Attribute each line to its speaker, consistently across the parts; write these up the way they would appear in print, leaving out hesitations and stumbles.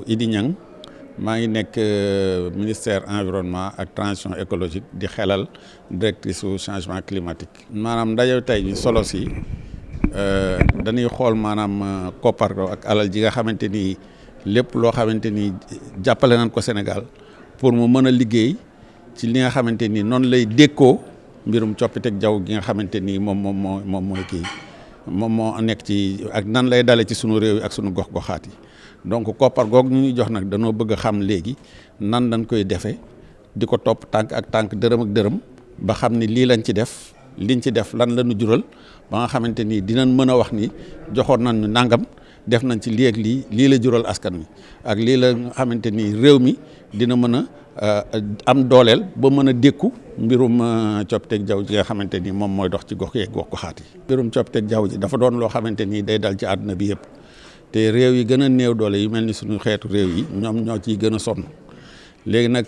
Speaker 1: Idi Niang maa ngi nekk ministère environnement ak transition écologique di xelal directrice su changement climatique. maanaam ndaje tey bi solo si dañuy xool maanaam koppar ak alal ji nga xamante ni lépp loo xamante ni jàppale nañ ko Sénégal pour mu mën a liggéey ci li nga xamante ni noonu lay dékkoo mbirum coppiteg jaww gi nga xamante ni moom moo nekk ci ak nan lay dale ci sunu réew yi ak sunu gox-goxaat yi. donc koppar googu ñu ñuy jox nag danoo bëgg a xam léegi nan lañ koy defee di ko topp tànk ak tànk dërëm ak dërëm ba xam ni lii lañ ci def liñ ci def lan la ñu jural ba nga xamante ni dinañ mën a wax ni joxoon nañ ñu nangam def nañ ci lii ak lii la jural askan wi ak lii la nga xamante ni réew mi dina mën a am dooleel ba mën a dékku mbirum coppiteg jaww ji nga xamante ni moom mooy dox ci gox yeeg gox-goxaat yi. mbirum coppiteg jaww ji dafa doon loo xamante ni day dal ci àdduna bi yëpp. te réew yi gën a néew doole yu mel ni suñu xeetu réew yi ñoom ñoo ciy gën a sonn léegi nag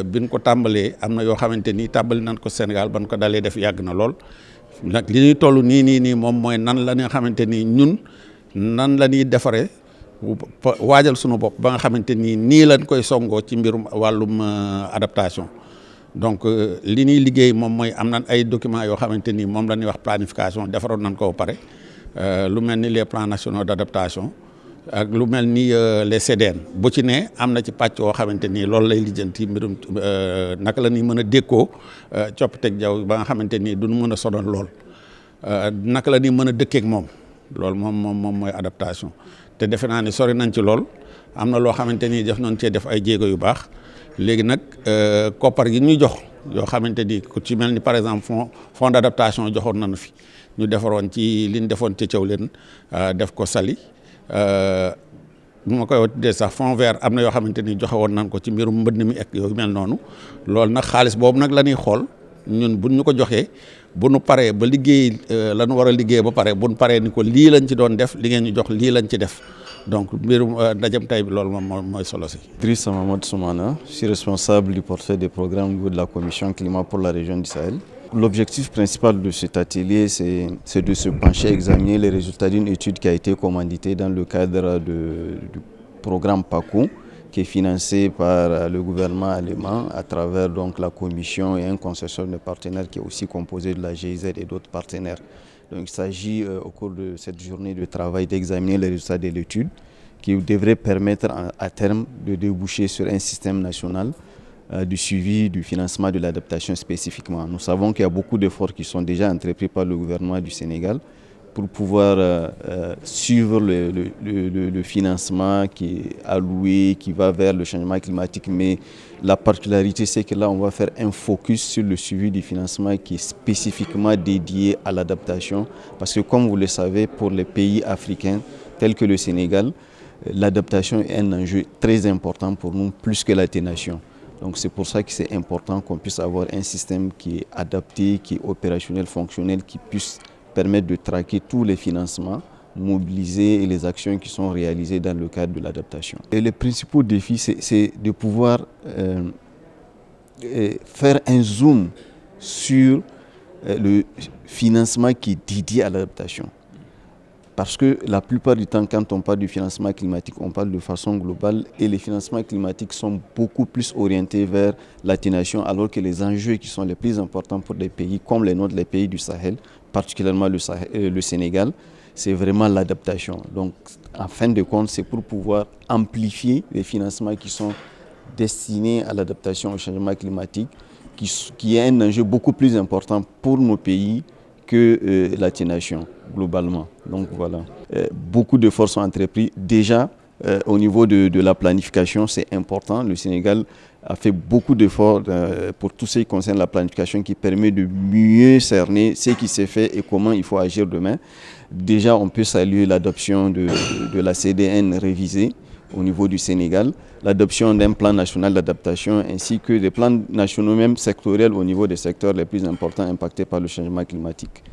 Speaker 1: biñ ko tàmbalee am na yoo xamante ni tàmbali nañ ko Sénégal ban ko dalee def yàgg na lool nag li ñuy toll nii moom mooy nan la nga xamante ni ñun nan la ñuy defaree waajal suñu bopp ba nga xamante ni nii lañ koy songoo ci mbirum wàllum adaptation. donc li ñuy liggéey moom mooy am nañ ay documents yoo xamante ni moom la ñuy wax planification defaroon nañ ko ba pare. lu mel ni les plans nationaux d'adaptation ak lu mel ni les CDN bu ci ne am na ci pàcc yoo xamante ni loolu lay lijjanti mbirum naka la ñuy mën a dékkoo coppiteg jaww ba nga xamante ni duñ mën a sonal lool naka la ñuy mën a dëkkeek moom loolu moom mooy adaptation te defe naa ni sori nañ ci lool am na loo xamante ni def nañ cee def ay jéego yu baax léegi nag koppar gi ñuy jox yoo xamante ni ku ci mel ni par exemple fonds d'adaptation joxoon nañu fi. ñu defaroon ci li ñu defoon ca Thiawlène def ko Saly bu ma koy tuddee sax fond vert am na yoo xamante ni joxe woon nañ ko ci mbirum mbënd mi ak yooyu mel noonu loolu nag xaalis boobu nag la ñuy xool ñun buñ ñu ko joxee bu nu paree ba liggéey la ñu war a liggéey ba pare bu nu paree ni ko lii lañ ci doon def li ngeen ñu jox lii lañ ci def donc mbirum ndajem tey bi loolu moom mooy solo si.
Speaker 2: Idrissa Mamadou Soumana, je suis responsable du portefeuille des programmes au niveau de la commission climat pour la région du Sahel. L'objectif principal de cet atelier, c'est de se pencher, examiner les résultats d'une étude qui a été commanditée dans le cadre du programme PACO, qui est financé par le gouvernement allemand à travers donc la commission et un consortium de partenaires qui est aussi composé de la GIZ et d'autres partenaires. Donc il s'agit au cours de cette journée de travail d'examiner les résultats de l'étude qui devrait permettre à terme de déboucher sur un système national du suivi du financement de l'adaptation spécifiquement. Nous savons qu'il y a beaucoup d'efforts qui sont déjà entrepris par le gouvernement du Sénégal pour pouvoir suivre le financement qui est alloué, qui va vers le changement climatique. Mais la particularité, c'est que là, on va faire un focus sur le suivi du financement qui est spécifiquement dédié à l'adaptation. Parce que comme vous le savez, pour les pays africains tels que le Sénégal, l'adaptation est un enjeu très important pour nous, plus que l'atténuation. Donc c'est pour ça que c'est important qu'on puisse avoir un système qui est adapté, qui est opérationnel, fonctionnel, qui puisse permettre de traquer tous les financements mobilisés et les actions qui sont réalisées dans le cadre de l'adaptation. Et les principaux défis, c'est de pouvoir faire un zoom sur le financement qui est dédié à l'adaptation. Parce que la plupart du temps, quand on parle du financement climatique, on parle de façon globale et les financements climatiques sont beaucoup plus orientés vers l'atténuation, alors que les enjeux qui sont les plus importants pour des pays comme les nôtres, les pays du Sahel, particulièrement le Sénégal, c'est vraiment l'adaptation. Donc, en fin de compte, c'est pour pouvoir amplifier les financements qui sont destinés à l'adaptation au changement climatique, qui est un enjeu beaucoup plus important pour nos pays que l'atténuation globalement. Donc voilà, beaucoup d'efforts sont entrepris. Déjà, au niveau de la planification, c'est important. Le Sénégal a fait beaucoup d'efforts pour tout ce qui concerne la planification qui permet de mieux cerner ce qui s'est fait et comment il faut agir demain. Déjà, on peut saluer l'adoption de la CDN révisée au niveau du Sénégal, l'adoption d'un plan national d'adaptation ainsi que des plans nationaux même sectoriels au niveau des secteurs les plus importants impactés par le changement climatique.